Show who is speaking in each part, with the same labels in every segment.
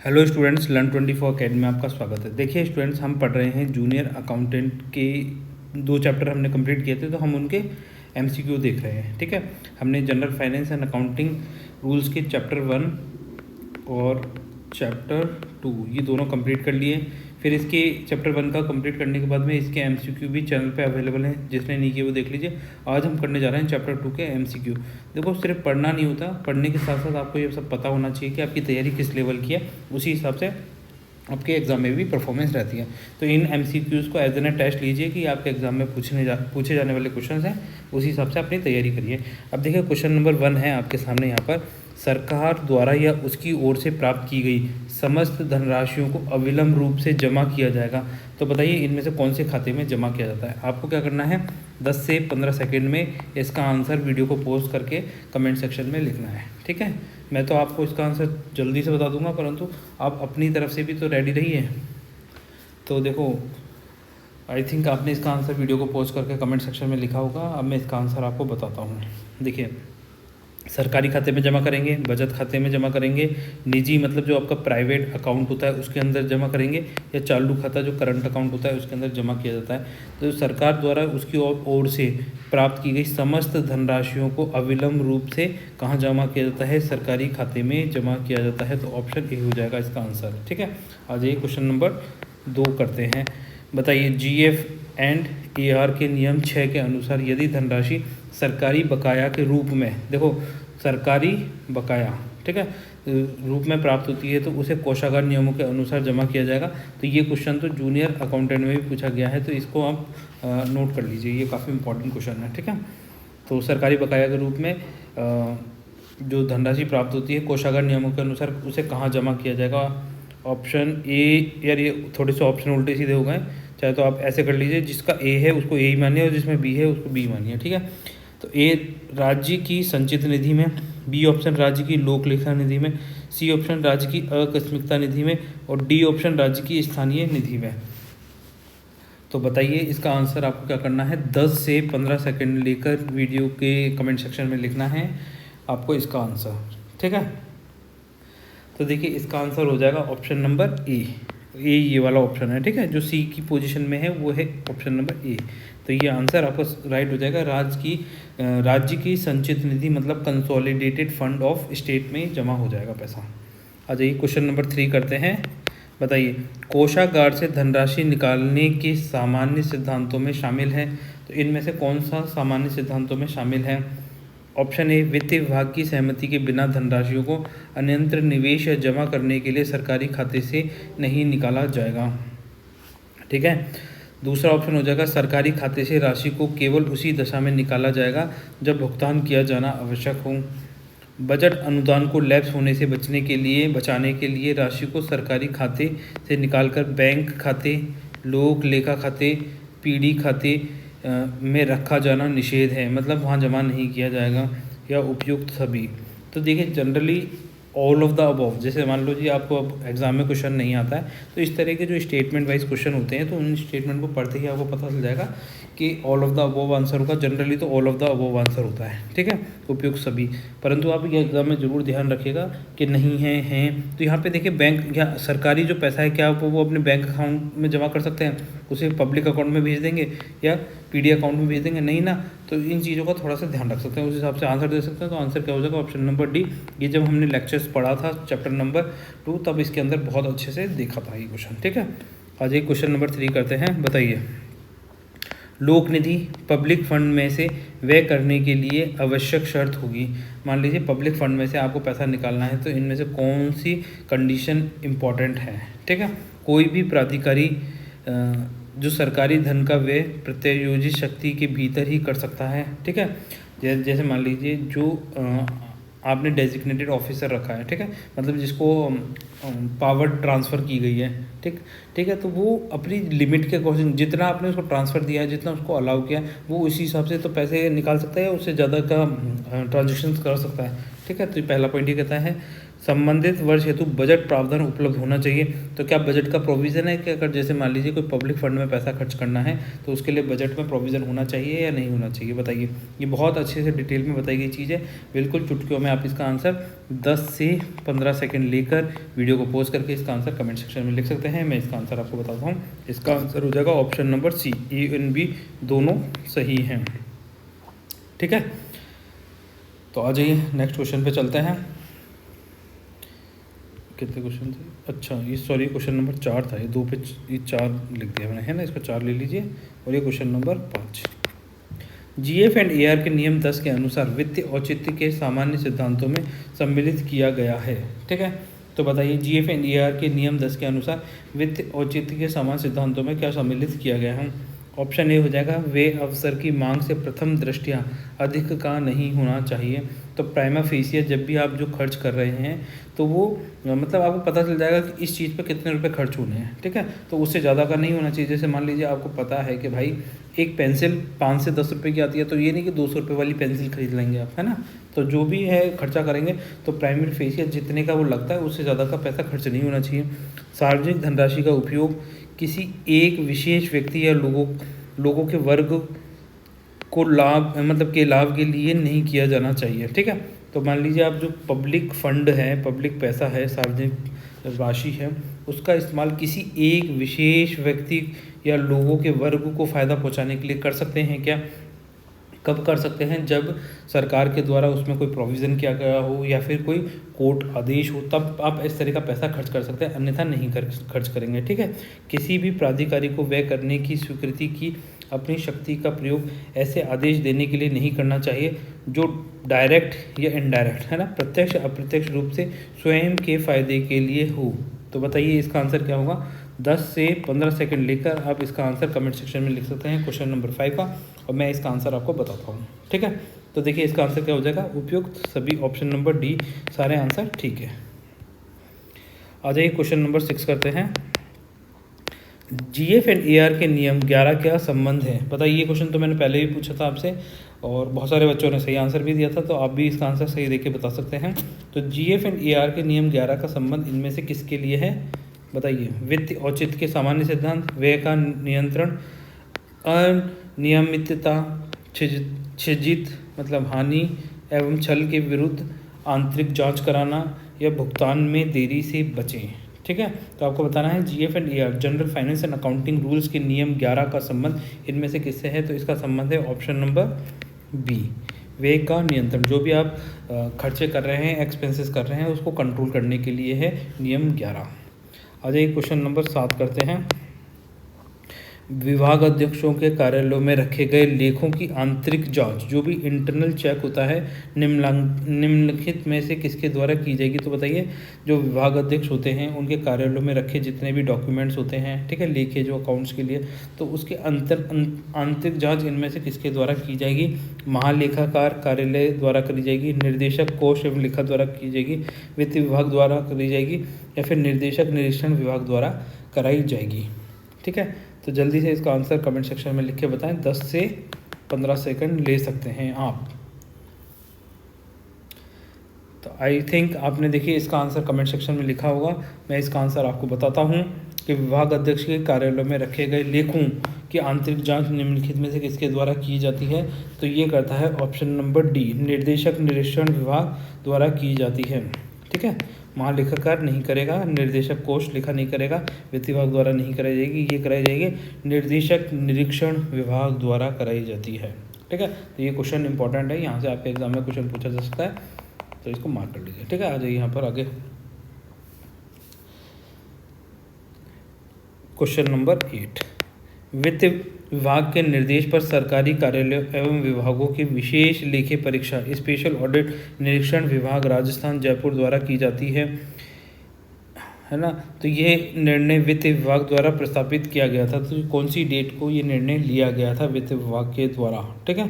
Speaker 1: Hello students, लर्न24 academy में आपका स्वागत है। देखिए स्टूडेंट्स, हम पढ़ रहे हैं जूनियर अकाउंटेंट के 2 चैप्टर हमने कंप्लीट किए थे, तो हम उनके एमसीक्यू देख रहे हैं। ठीक है, हमने general finance and accounting rules के चैप्टर 1 और चैप्टर 2 ये दोनों कंप्लीट कर लिए। फिर इसके चैप्टर 1 का कंप्लीट करने के बाद में इसके एमसीक्यू भी चैनल पे अवेलेबल हैं, जिसने नहीं किया वो देख लीजिए। आज हम करने जा रहे हैं चैप्टर 2 के एमसीक्यू। देखो, सिर्फ पढ़ना नहीं होता, पढ़ने के साथ साथ आपको ये सब पता होना चाहिए कि आपकी तैयारी किस लेवल की है, उसी हिसाब से आपके एग्ज़ाम में भी परफॉर्मेंस रहती है। तो इन एमसीक्यूज़ को एज एन ए टेस्ट लीजिए कि आपके एग्ज़ाम में पूछे जाने वाले क्वेश्चन हैं, उसी हिसाब से अपनी तैयारी करिए। अब देखिए क्वेश्चन नंबर 1 है आपके सामने यहाँ पर। सरकार द्वारा या उसकी ओर से प्राप्त की गई समस्त धनराशियों को अविलंब रूप से जमा किया जाएगा। तो बताइए इनमें से कौन से खाते में जमा किया जाता है। आपको क्या करना है, 10 से 15 सेकंड में इसका आंसर वीडियो को पॉज करके कमेंट सेक्शन में लिखना है। ठीक है, मैं तो आपको इसका आंसर जल्दी से बता दूंगा, परंतु आप अपनी तरफ से भी तो रेडी रहिए। तो देखो, आई थिंक आपने इसका आंसर वीडियो को पॉज करके कमेंट सेक्शन में लिखा होगा। अब मैं इसका आंसर आपको बताता हूँ। देखिए, सरकारी खाते में जमा करेंगे, बचत खाते में जमा करेंगे, निजी मतलब जो आपका प्राइवेट अकाउंट होता है उसके अंदर जमा करेंगे, या चालू खाता जो करंट अकाउंट होता है उसके अंदर जमा किया जाता है। तो सरकार द्वारा उसकी ओर से प्राप्त की गई समस्त धनराशियों को अविलंब रूप से कहाँ जमा किया जाता है, सरकारी खाते में जमा किया जाता है। तो ऑप्शन ए हो जाएगा इसका आंसर। ठीक है, आ जाइए क्वेश्चन नंबर 2 करते हैं। बताइए, जीएफ एंड एआर के नियम 6 के अनुसार यदि धनराशि सरकारी बकाया के रूप में, देखो सरकारी बकाया, ठीक है, रूप में प्राप्त होती है तो उसे कोषागार नियमों के अनुसार जमा किया जाएगा। तो ये क्वेश्चन तो जूनियर अकाउंटेंट में भी पूछा गया है, तो इसको आप नोट कर लीजिए, ये काफ़ी इंपॉर्टेंट क्वेश्चन है। ठीक है, तो सरकारी बकाया के रूप में जो धनराशि प्राप्त होती है कोषागार नियमों के अनुसार उसे कहाँ जमा किया जाएगा। ऑप्शन ए, यार ये थोड़े से ऑप्शन उल्टे सीधे हो गए, चाहे तो आप ऐसे कर लीजिए, जिसका ए है उसको ए ही मानिए और जिसमें बी है उसको बी मानिए। ठीक है, तो ए राज्य की संचित निधि में, बी ऑप्शन राज्य की लोक लेखा निधि में, सी ऑप्शन राज्य की आकस्मिकता निधि में, और डी ऑप्शन राज्य की स्थानीय निधि में। तो बताइए इसका आंसर आपको क्या करना है, 10 से 15 सेकंड लेकर वीडियो के कमेंट सेक्शन में लिखना है आपको इसका आंसर। ठीक है, तो देखिए इसका आंसर हो जाएगा ऑप्शन नंबर ए। ये वाला ऑप्शन है। ठीक है, जो सी की पोजीशन में है वो है ऑप्शन नंबर ए। तो ये आंसर आपका राइट हो जाएगा। राज्य की संचित निधि मतलब कंसोलिडेटेड फंड ऑफ स्टेट में जमा हो जाएगा पैसा। आ जाइए क्वेश्चन नंबर 3 करते हैं। बताइए, कोषागार से धनराशि निकालने के सामान्य सिद्धांतों में शामिल है। तो इनमें से कौन सा सामान्य सिद्धांतों में शामिल है। ऑप्शन ए, वित्त विभाग की सहमति के बिना धनराशियों को अन्यत्र निवेश या जमा करने के लिए सरकारी खाते से नहीं निकाला जाएगा। ठीक है, दूसरा ऑप्शन हो जाएगा, सरकारी खाते से राशि को केवल उसी दशा में निकाला जाएगा जब भुगतान किया जाना आवश्यक हो। बजट अनुदान को लैप्स होने से बचाने के लिए राशि को सरकारी खाते से निकालकर बैंक खाते, लोक लेखा खाते, पीडी खाते में रखा जाना निषेध है, मतलब वहाँ जमा नहीं किया जाएगा, या उपयुक्त सभी। तो देखिए generally all of the above, जैसे मान लो जी आपको अब एग्जाम में क्वेश्चन नहीं आता है, तो इस तरह के जो स्टेटमेंट वाइज क्वेश्चन होते हैं तो उन स्टेटमेंट को पढ़ते ही आपको पता चल जाएगा कि all of the above answer होगा। जनरली तो all of the above answer होता है। ठीक है, उपयुक्त सभी, परंतु आप ये एग्जाम में जरूर ध्यान रखिएगा कि नहीं हैं। तो यहाँ पे देखिए, बैंक या सरकारी जो पैसा है क्या वो अपने बैंक अकाउंट में जमा कर सकते हैं, उसे पब्लिक अकाउंट में भेज देंगे या पीडी अकाउंट में भेज देंगे, नहीं ना। तो इन चीज़ों का थोड़ा सा ध्यान रख सकते हैं, उस हिसाब से आंसर दे सकते हैं। तो आंसर क्या हो जाएगा, ऑप्शन नंबर डी। ये जब हमने लेक्चर्स पढ़ा था चैप्टर नंबर 2 तब इसके अंदर बहुत अच्छे से देखा था ये क्वेश्चन। ठीक है, आज एक क्वेश्चन नंबर 3 करते हैं। बताइए, लोक निधि पब्लिक फंड में से व्यय करने के लिए आवश्यक शर्त होगी। मान लीजिए पब्लिक फंड में से आपको पैसा निकालना है, तो इनमें से कौन सी कंडीशन इम्पॉर्टेंट है। ठीक है, कोई भी प्राधिकारी जो सरकारी धन का व्यय प्रत्यायोजित शक्ति के भीतर ही कर सकता है। ठीक है, जैसे मान लीजिए जो आपने डेजिग्नेटेड ऑफिसर रखा है, ठीक है, मतलब जिसको पावर ट्रांसफ़र की गई है, ठीक है, तो वो अपनी लिमिट के अकॉर्डिंग जितना आपने उसको ट्रांसफ़र दिया है, जितना उसको अलाउ किया है, वो उसी हिसाब से तो पैसे निकाल सकता है, उससे ज़्यादा का ट्रांजेक्शन कर सकता है। ठीक है, तो पहला पॉइंट ये कहता है संबंधित वर्ष हेतु बजट प्रावधान उपलब्ध होना चाहिए। तो क्या बजट का प्रोविज़न है कि अगर जैसे मान लीजिए कोई पब्लिक फंड में पैसा खर्च करना है तो उसके लिए बजट में प्रोविज़न होना चाहिए या नहीं होना चाहिए, बताइए। ये बहुत अच्छे से डिटेल में बताई गई चीज़ है, बिल्कुल चुटकियों में। आप इसका आंसर 10 से 15 सेकेंड लेकर वीडियो को पॉज करके इसका आंसर कमेंट सेक्शन में लिख सकते हैं। मैं इसका आंसर आपको बताता हूँ। इसका आंसर हो जाएगा option number C, A and B दोनों सही हैं। ठीक है, तो आ जाइए नेक्स्ट क्वेश्चन पे चलते हैं। कितने क्वेश्चन थे? अच्छा, ये सॉरी क्वेश्चन नंबर 4 था, ये 2 पे ये 4 लिख दिया मैंने, है ना। इसको 4 ले लीजिए। और ये question number 5, GF and AR के नियम 10 के अनुसार वित्तीय औचित्य के सामान्य सिद्धांतों में सम्मिलित किया गया है। ठीक है, तो बताइए जीएफ एंड एआर के नियम 10 के अनुसार वित्तीय औचित्य के सामान्य सिद्धांतों में क्या सम्मिलित किया गया है। ऑप्शन ए हो जाएगा, वे अवसर की मांग से प्रथम दृष्टया अधिक का नहीं होना चाहिए। तो प्राइमा फेसिया जब भी आप जो खर्च कर रहे हैं तो वो मतलब आपको पता चल जाएगा कि इस चीज़ पे कितने रुपए खर्च होने हैं। ठीक है, तो उससे ज़्यादा का नहीं होना चाहिए। जैसे मान लीजिए आपको पता है कि भाई एक पेंसिल 5 से 10 रुपये की आती है, तो ये नहीं कि 200 रुपये वाली पेंसिल खरीद लेंगे आप, है ना। तो जो भी है खर्चा करेंगे तो प्राइमरी फेसिया जितने का वो लगता है उससे ज़्यादा का पैसा खर्च नहीं होना चाहिए। सार्वजनिक धनराशि का उपयोग किसी एक विशेष व्यक्ति या लोगों के वर्ग को लाभ मतलब के लाभ के लिए नहीं किया जाना चाहिए। ठीक है, तो मान लीजिए आप जो पब्लिक फंड है, पब्लिक पैसा है, सार्वजनिक राशि है, उसका इस्तेमाल किसी एक विशेष व्यक्ति या लोगों के वर्ग को फ़ायदा पहुंचाने के लिए कर सकते हैं क्या? कब कर सकते हैं? जब सरकार के द्वारा उसमें कोई प्रोविज़न किया गया हो या फिर कोई कोर्ट आदेश हो, तब आप इस तरह का पैसा खर्च कर सकते हैं, अन्यथा नहीं खर्च करेंगे। ठीक है, किसी भी प्राधिकारी को व्यय करने की स्वीकृति की अपनी शक्ति का प्रयोग ऐसे आदेश देने के लिए नहीं करना चाहिए जो डायरेक्ट या इनडायरेक्ट, है ना, प्रत्यक्ष अप्रत्यक्ष रूप से स्वयं के फायदे के लिए हो। तो बताइए इसका आंसर क्या होगा। 10 से 15 सेकंड लेकर आप इसका आंसर कमेंट सेक्शन में लिख सकते हैं क्वेश्चन नंबर 5 का, और मैं इसका आंसर आपको बताता हूँ। ठीक है, तो देखिए इसका आंसर क्या हो जाएगा, उपयुक्त सभी ऑप्शन नंबर डी सारे आंसर ठीक है। आ जाइए क्वेश्चन नंबर 6 करते हैं। जीएफ एंड एआर के नियम 11 क्या संबंध है। बताइए, ये क्वेश्चन तो मैंने पहले भी पूछा था आपसे और बहुत सारे बच्चों ने सही आंसर भी दिया था, तो आप भी इसका आंसर सही देके बता सकते हैं। तो जीएफ एंड एआर के नियम 11 का संबंध इनमें से किसके लिए है, बताइए। वित्तीय औचित्य के सामान्य सिद्धांत, व्यय का नियंत्रण, अनियमितता, छिजित मतलब हानि एवं छल के विरुद्ध आंतरिक जांच कराना, या भुगतान में देरी से बचें। ठीक है, तो आपको बताना है GF and AR general finance and accounting rules के नियम 11 का संबंध इनमें से किससे है। तो इसका संबंध है ऑप्शन नंबर बी, व्यय का नियंत्रण। जो भी आप खर्चे कर रहे हैं, एक्सपेंसेस कर रहे हैं, उसको कंट्रोल करने के लिए है नियम 11। आ जाइए क्वेश्चन नंबर 7 करते हैं। विभाग अध्यक्षों के कार्यालयों में रखे गए लेखों की आंतरिक जांच, जो भी इंटरनल चेक होता है, निम्नलिखित में से किसके द्वारा की जाएगी। तो बताइए, जो विभाग अध्यक्ष होते हैं उनके कार्यालयों में रखे जितने भी डॉक्यूमेंट्स होते हैं, ठीक है, लेखे जो अकाउंट्स के लिए, तो उसके आंतरिक जांच इनमें से किसके द्वारा की जाएगी। महालेखाकार कार्यालय द्वारा करी जाएगी, निर्देशक कोष एवं लेखा द्वारा की जाएगी, वित्त विभाग द्वारा करी जाएगी, या फिर निर्देशक निरीक्षण विभाग द्वारा कराई जाएगी। ठीक है, तो जल्दी से इसका आंसर कमेंट सेक्शन में लिख के बताएं। 10 से 15 सेकंड ले सकते हैं आप। तो आई थिंक आपने देखिए इसका आंसर कमेंट सेक्शन में लिखा होगा। मैं इसका आंसर आपको बताता हूं कि विभाग अध्यक्ष के कार्यालय में रखे गए लेखों की आंतरिक जांच निम्नलिखित में से किसके द्वारा की जाती है। तो ये करता है ऑप्शन नंबर डी, निर्देशक निरीक्षण विभाग द्वारा की जाती है। ठीक है, महालेखाकार नहीं करेगा, निर्देशक कोष लेखा नहीं करेगा, वित्त विभाग द्वारा नहीं कराई जाएगी, ये कराई जाएगी निर्देशक निरीक्षण विभाग द्वारा कराई जाती है। ठीक है, तो ये क्वेश्चन इंपॉर्टेंट है, यहाँ से आपके एग्जाम में क्वेश्चन पूछा जा सकता है, तो इसको मार्क कर लीजिए। ठीक है, आ जाइए यहाँ पर आगे क्वेश्चन नंबर 8। वित्त विभाग के निर्देश पर सरकारी कार्यालयों एवं विभागों की विशेष लेखे परीक्षा स्पेशल ऑडिट निरीक्षण विभाग राजस्थान जयपुर द्वारा की जाती है ना। तो ये निर्णय वित्त विभाग द्वारा प्रस्तावित किया गया था। तो कौन सी डेट को ये निर्णय लिया गया था वित्त विभाग के द्वारा। ठीक है,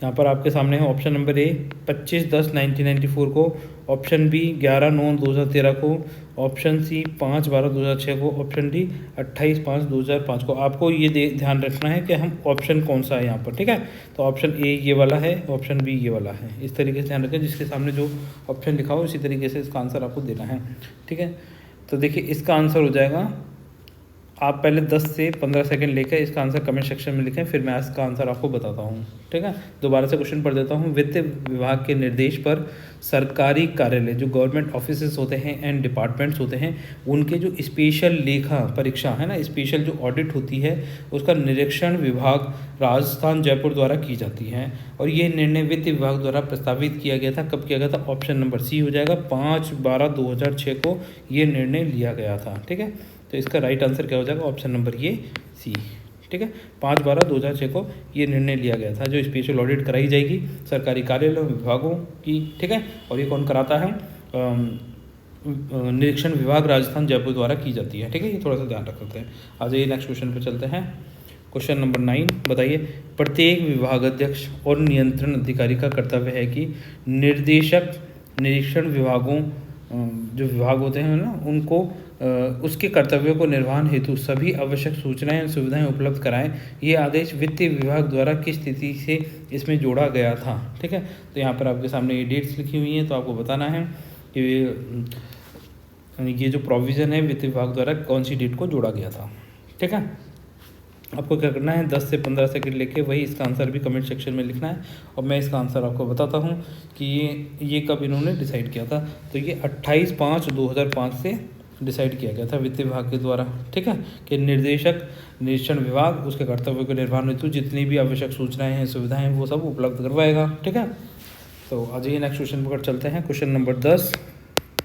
Speaker 1: यहाँ पर आपके सामने है ऑप्शन नंबर ए 25/10/1994 को, ऑप्शन बी 11/9/2013 को, ऑप्शन सी 5/12/2006 को, ऑप्शन डी 28/5/2005 को। आपको ये ध्यान रखना है कि हम ऑप्शन कौन सा है यहाँ पर, ठीक है। तो ऑप्शन ए ये वाला है, ऑप्शन बी ये वाला है। इस तरीके से ध्यान रखें, जिसके सामने जो ऑप्शन लिखा हो इसी तरीके से इसका आंसर आपको देना है, ठीक है। तो देखिए इसका आंसर हो जाएगा, आप पहले 10 से 15 सेकंड लेकर इसका आंसर कमेंट सेक्शन में लिखें, फिर मैं इसका आंसर आपको बताता हूँ, ठीक है। दोबारा से क्वेश्चन पढ़ देता हूँ। वित्त विभाग के निर्देश पर सरकारी कार्यालय जो गवर्नमेंट ऑफिसेस होते हैं एंड डिपार्टमेंट्स होते हैं, उनके जो स्पेशल लेखा परीक्षा है ना, स्पेशल जो ऑडिट होती है, उसका निरीक्षण विभाग राजस्थान जयपुर द्वारा की जाती है। और ये निर्णय वित्त विभाग द्वारा प्रस्तावित किया गया था। कब किया गया था? ऑप्शन नंबर सी हो जाएगा, 5/12/2006 को ये निर्णय लिया गया था, ठीक है। तो इसका राइट आंसर क्या हो जाएगा? ऑप्शन नंबर ये सी, ठीक है। 5/12/2006 को ये निर्णय लिया गया था, जो स्पेशल ऑडिट कराई जाएगी सरकारी कार्यालयों विभागों की, ठीक है। और ये कौन कराता है? निरीक्षण विभाग राजस्थान जयपुर द्वारा की जाती है, ठीक है। ये थोड़ा सा ध्यान रख सकते हैं। आ जाइए नेक्स्ट क्वेश्चन पे चलते हैं। क्वेश्चन नंबर 9 बताइए, प्रत्येक विभागाध्यक्ष और नियंत्रण अधिकारी का कर्तव्य है कि निर्देशक निरीक्षण विभागों जो विभाग होते हैं ना, उनको उसके कर्तव्यों को निर्वहन हेतु सभी आवश्यक सूचनाएं और सुविधाएं उपलब्ध कराएं। ये आदेश वित्त विभाग द्वारा किस तिथि से इसमें जोड़ा गया था, ठीक है। तो यहाँ पर आपके सामने ये डेट्स लिखी हुई हैं, तो आपको बताना है कि ये जो प्रोविज़न है वित्त विभाग द्वारा कौन सी डेट को जोड़ा गया था, ठीक है। आपको क्या करना है, 10 से 15 सेकंड लेके वही इसका आंसर भी कमेंट सेक्शन में लिखना है। और मैं इसका आंसर आपको बताता हूँ कि ये कब इन्होंने डिसाइड किया था। तो ये 28/5/2005 से डिसाइड किया गया था वित्त विभाग के द्वारा, ठीक है, कि निर्देशक निरीक्षण विभाग उसके कर्तव्यों के निर्वहन हेतु जितनी भी आवश्यक सूचनाएं हैं सुविधाएं वो सब उपलब्ध करवाएगा, ठीक है। तो आ जाइए नेक्स्ट क्वेश्चन पर चलते हैं। क्वेश्चन नंबर 10,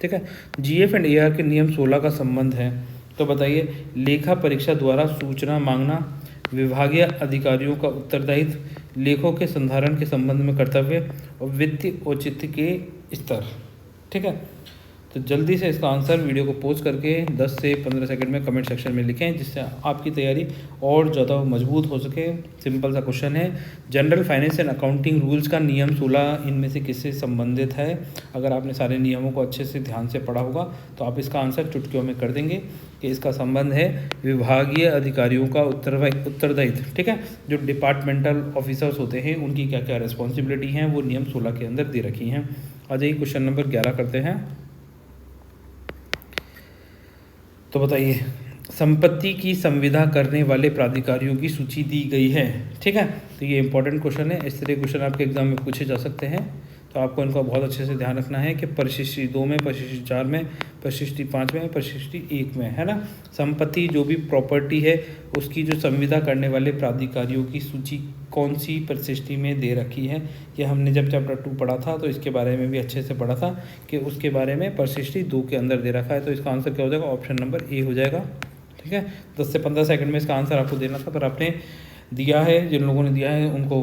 Speaker 1: ठीक है। GF एंड AR के नियम 16 का संबंध है। तो बताइए, लेखा परीक्षा द्वारा सूचना मांगना, विभागीय अधिकारियों का उत्तरदायित्व, लेखों के संधारण के संबंध में कर्तव्य और वित्तीय औचित्य के स्तर, ठीक है। तो जल्दी से इसका आंसर वीडियो को पोस्ट करके 10 से 15 सेकंड में कमेंट सेक्शन में लिखें, जिससे आपकी तैयारी और ज़्यादा मजबूत हो सके। सिंपल सा क्वेश्चन है, general finance and accounting rules का नियम 16 इनमें से किससे संबंधित है? अगर आपने सारे नियमों को अच्छे से ध्यान से पढ़ा होगा तो आप इसका आंसर चुटकियों में कर देंगे कि इसका संबंध है विभागीय अधिकारियों का उत्तरदायित्व, ठीक है। जो डिपार्टमेंटल ऑफिसर्स होते हैं उनकी क्या क्या रिस्पॉन्सिबिलिटी हैं वो नियम 16 के अंदर दे रखी हैं। आ जाइए क्वेश्चन नंबर 11 करते हैं। तो बताइए, संपत्ति की संविदा करने वाले प्राधिकारियों की सूची दी गई है, ठीक है। तो ये इंपॉर्टेंट क्वेश्चन है, इस तरह क्वेश्चन आपके एग्जाम में पूछे जा सकते हैं। तो आपको इनका बहुत अच्छे से ध्यान रखना है कि परिशिष्टि 2 में, परिशिष्टि 4 में, परिशिष्टि 5 में, परिशिष्टि 1 में, है ना। संपत्ति जो भी प्रॉपर्टी है उसकी जो संविदा करने वाले प्राधिकारियों की सूची कौन सी परिशिष्टि में दे रखी है, ये हमने जब चैप्टर 2 पढ़ा था तो इसके बारे में भी अच्छे से पढ़ा था कि उसके बारे में परिशिष्टि 2 के अंदर दे रखा है। तो इसका आंसर क्या हो जाएगा? ऑप्शन नंबर ए हो जाएगा, ठीक है। 10 से 15 सेकंड में इसका आंसर आपको देना था, पर आपने दिया है। जिन लोगों ने दिया है उनको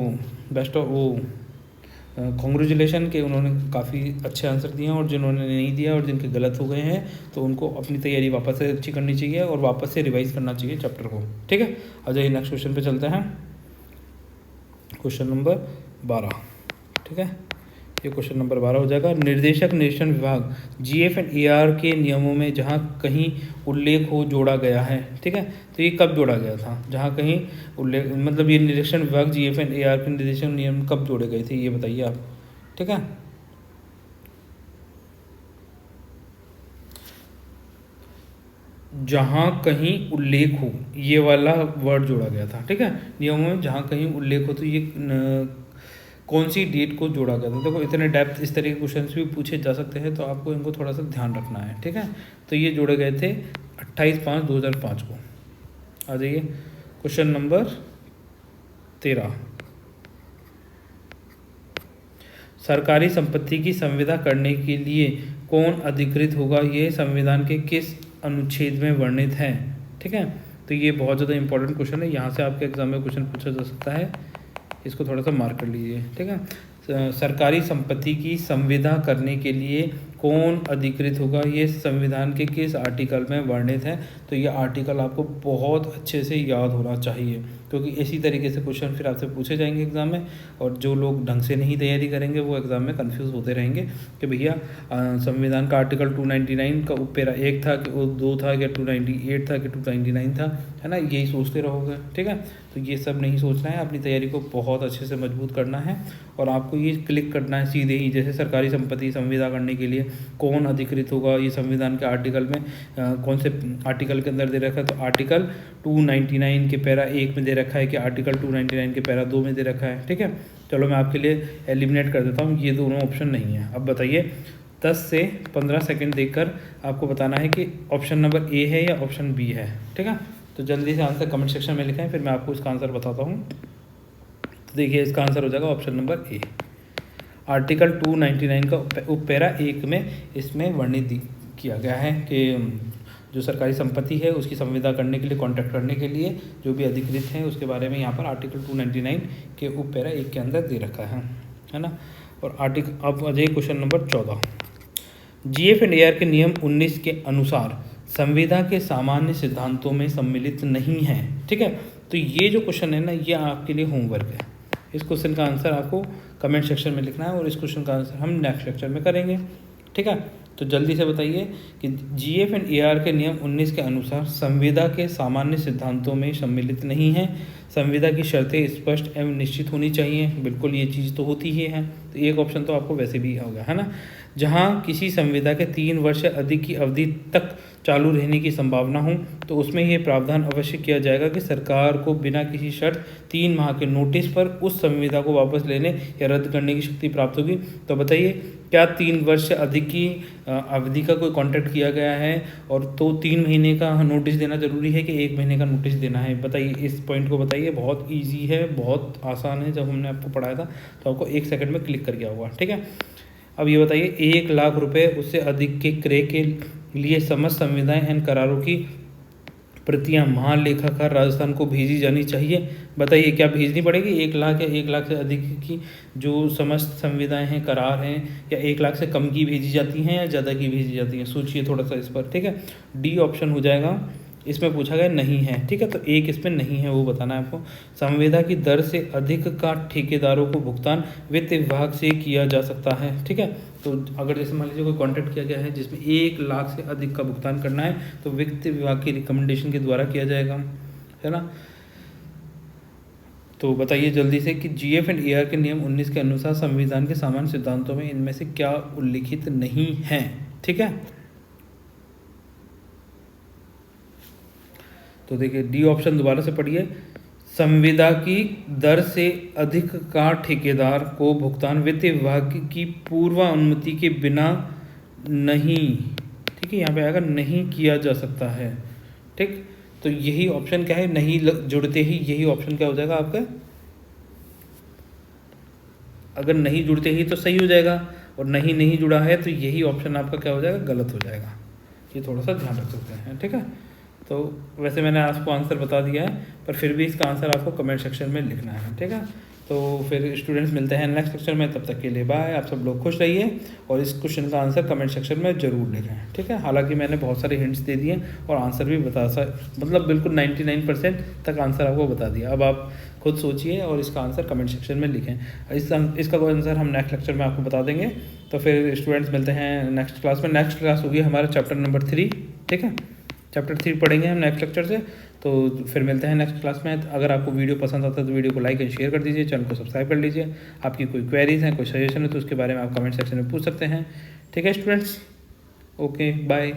Speaker 1: बेस्ट ऑफ वो कॉन्ग्रेचुलेशन के उन्होंने काफ़ी अच्छे आंसर दिए हैं, और जिन्होंने नहीं दिया और जिनके गलत हो गए हैं तो उनको अपनी तैयारी वापस से अच्छी करनी चाहिए और वापस से रिवाइज करना चाहिए चैप्टर को, ठीक है। आ जाइए नेक्स्ट क्वेश्चन पे चलते हैं। क्वेश्चन नंबर 12, ठीक है। ये क्वेश्चन नंबर 12 हो जाएगा। निर्देशक निरीक्षण विभाग GF एंड AR के नियमों में जहाँ कहीं उल्लेख हो जोड़ा गया है, ठीक है। तो ये कब जोड़ा गया था? जहाँ कहीं उल्लेख, मतलब ये निरीक्षण विभाग GF एंड AR के निर्देशक नियम कब जोड़े गए थे, ये बताइए आप, ठीक है। जहाँ कहीं उल्लेख हो, ये वाला वर्ड जोड़ा गया था, ठीक है। नियमों में जहाँ कहीं उल्लेख हो, तो ये कौन सी डेट को जोड़ा गया था? देखो इतने डेप्थ इस तरह के क्वेश्चन भी पूछे जा सकते हैं, तो आपको इनको थोड़ा सा ध्यान रखना है, ठीक है। तो ये जोड़े गए थे 28/5/2005 को। आ जाइए क्वेश्चन नंबर 13, सरकारी संपत्ति की संविदा करने के लिए कौन अधिकृत होगा? ये संविधान के किस अनुच्छेद में वर्णित है, ठीक है। तो ये बहुत ज़्यादा इंपॉर्टेंट क्वेश्चन है, यहाँ से आपके एग्जाम में क्वेश्चन पूछा जा सकता है, इसको थोड़ा सा मार्क कर लीजिए, ठीक है। सरकारी संपत्ति की संविदा करने के लिए कौन अधिकृत होगा? ये संविधान के किस आर्टिकल में वर्णित है? तो ये आर्टिकल आपको बहुत अच्छे से याद होना चाहिए। क्योंकि इसी तरीके से क्वेश्चन फिर आपसे पूछे जाएंगे एग्ज़ाम में, और जो लोग ढंग से नहीं तैयारी करेंगे वो एग्ज़ाम में कंफ्यूज होते रहेंगे कि भैया संविधान का आर्टिकल 299 का उपपेरा 1 था कि वो 2 था, कि 298 था कि 299 था, है ना, यही सोचते रहोगे। ठीक है, तो ये सब नहीं सोचना है, अपनी तैयारी को बहुत अच्छे से मजबूत करना है, और आपको ये क्लिक करना है सीधे ही, जैसे सरकारी संपत्ति संविदा करने के लिए कौन अधिकृत होगा, ये संविधान के आर्टिकल में कौन से आर्टिकल के अंदर दे रखा है, तो आर्टिकल 299 के पैरा 1 में दे रखा है कि आर्टिकल 299 के पैरा 2 में दे रखा है। ठीक है, चलो मैं आपके लिए एलिमिनेट कर देता हूँ, ये दोनों ऑप्शन नहीं है। अब बताइए 10 से 15 सेकंड देखकर आपको बताना है कि ऑप्शन नंबर ए है या ऑप्शन बी है। ठीक है, तो जल्दी से आंसर कमेंट सेक्शन में लिखें, फिर मैं आपको इसका आंसर बताता हूँ। तो देखिए इसका आंसर हो जाएगा ऑप्शन नंबर ए। आर्टिकल 299 का उपपेरा 1 में इसमें वर्णित किया गया है कि जो सरकारी संपत्ति है उसकी संविदा करने के लिए, कॉन्ट्रैक्ट करने के लिए जो भी अधिकृत हैं उसके बारे में यहाँ पर आर्टिकल 299 के उपपेरा 1 के अंदर दे रखा है ना। और अब आ जाइए क्वेश्चन नंबर 14। GF&AR के नियम 19 के अनुसार संविदा के सामान्य सिद्धांतों में सम्मिलित नहीं है। ठीक है, तो ये जो क्वेश्चन है ना, ये आपके लिए होमवर्क है। इस क्वेश्चन का आंसर आपको कमेंट सेक्शन में लिखना है, और इस क्वेश्चन का आंसर हम नेक्स्ट लेक्चर में करेंगे। ठीक है, तो जल्दी से बताइए कि GF&AR के नियम 19 के अनुसार संविदा के सामान्य सिद्धांतों में सम्मिलित नहीं है। संविदा की शर्तें स्पष्ट एवं निश्चित होनी चाहिए, बिल्कुल ये चीज़ तो होती ही है, तो एक ऑप्शन तो आपको वैसे भी होगा, है ना। जहाँ किसी संविदा के 3 वर्ष से अधिक की अवधि तक चालू रहने की संभावना हो तो उसमें ये प्रावधान अवश्य किया जाएगा कि सरकार को बिना किसी शर्त 3 माह के नोटिस पर उस संविदा को वापस लेने या रद्द करने की शक्ति प्राप्त होगी। तो बताइए क्या 3 वर्ष से अधिक की अवधि का कोई कॉन्ट्रैक्ट किया गया है और तो 3 महीने का नोटिस देना ज़रूरी है कि 1 महीने का नोटिस देना है? बताइए, इस पॉइंट को बताइए। बहुत ईजी है, बहुत आसान है, जब हमने आपको पढ़ाया था तो आपको 1 सेकंड में क्लिक कर गया होगा। ठीक है, अब ये बताइए 1 लाख रुपए उससे अधिक के क्रय के लिए समस्त संविदाएं एंड करारों की प्रतियां महालेखाकार राजस्थान को भेजी जानी चाहिए। बताइए क्या भेजनी पड़ेगी? 1 लाख या 1 लाख से अधिक की जो समस्त संविदाएं हैं, करार हैं, या 1 लाख से कम की भेजी जाती हैं या ज़्यादा की भेजी जाती हैं? सोचिए थोड़ा सा इस पर। ठीक है, डी ऑप्शन हो जाएगा। इसमें पूछा गया नहीं है। ठीक है, तो एक इसमें नहीं है, वो बताना है आपको। संविदा की दर से अधिक का ठेकेदारों को भुगतान वित्त विभाग से किया जा सकता है। ठीक है, तो अगर जैसे मान लीजिए कोई कॉन्ट्रैक्ट किया गया है जिसमें 1 लाख से अधिक का भुगतान करना है तो वित्त विभाग की रिकमेंडेशन के द्वारा किया जाएगा, है ना। तो बताइए जल्दी से कि GF&AR के नियम 19 के अनुसार संविधान के सामान्य सिद्धांतों में इनमें से क्या उल्लिखित नहीं है? ठीक है, तो देखिए डी ऑप्शन दोबारा से पढ़िए। संविदा की दर से अधिक का ठेकेदार को भुगतान वित्त विभाग की पूर्व अनुमति के बिना नहीं, ठीक है, यहाँ पे आएगा नहीं किया जा सकता है। ठीक, तो यही ऑप्शन क्या है? नहीं जुड़ते ही यही ऑप्शन क्या हो जाएगा आपका? अगर नहीं जुड़ते ही तो सही हो जाएगा, और नहीं जुड़ा है तो यही ऑप्शन आपका क्या हो जाएगा? गलत हो जाएगा। ये थोड़ा सा ध्यान रख सकते हैं। ठीक है, तो वैसे मैंने आपको आंसर बता दिया है, पर फिर भी इसका आंसर आपको कमेंट सेक्शन में लिखना है। ठीक है, तो फिर स्टूडेंट्स मिलते हैं नेक्स्ट लेक्चर में, तब तक के लिए बाय। आप सब लोग खुश रहिए और इस क्वेश्चन का आंसर कमेंट सेक्शन में ज़रूर लिखें। ठीक है, हालांकि मैंने बहुत सारे हिंट्स दे दिए और आंसर भी मतलब बिल्कुल 99% तक आंसर आपको बता दिया। अब आप खुद सोचिए और इसका आंसर कमेंट सेक्शन में लिखें। इसका आंसर हम नेक्स्ट लेक्चर में आपको बता देंगे। तो फिर स्टूडेंट्स मिलते हैं नेक्स्ट क्लास में। नेक्स्ट क्लास होगी हमारा चैप्टर नंबर 3। ठीक है, चैप्टर 3 पढ़ेंगे हम नेक्स्ट लेक्चर से। तो फिर मिलते हैं नेक्स्ट क्लास में। अगर आपको वीडियो पसंद आता है तो वीडियो को लाइक एंड शेयर कर दीजिए, चैनल को सब्सक्राइब कर लीजिए। आपकी कोई क्वेरीज हैं, कोई सजेशन है तो उसके बारे में आप कमेंट सेक्शन में पूछ सकते हैं। ठीक है स्टूडेंट्स, ओके बाय।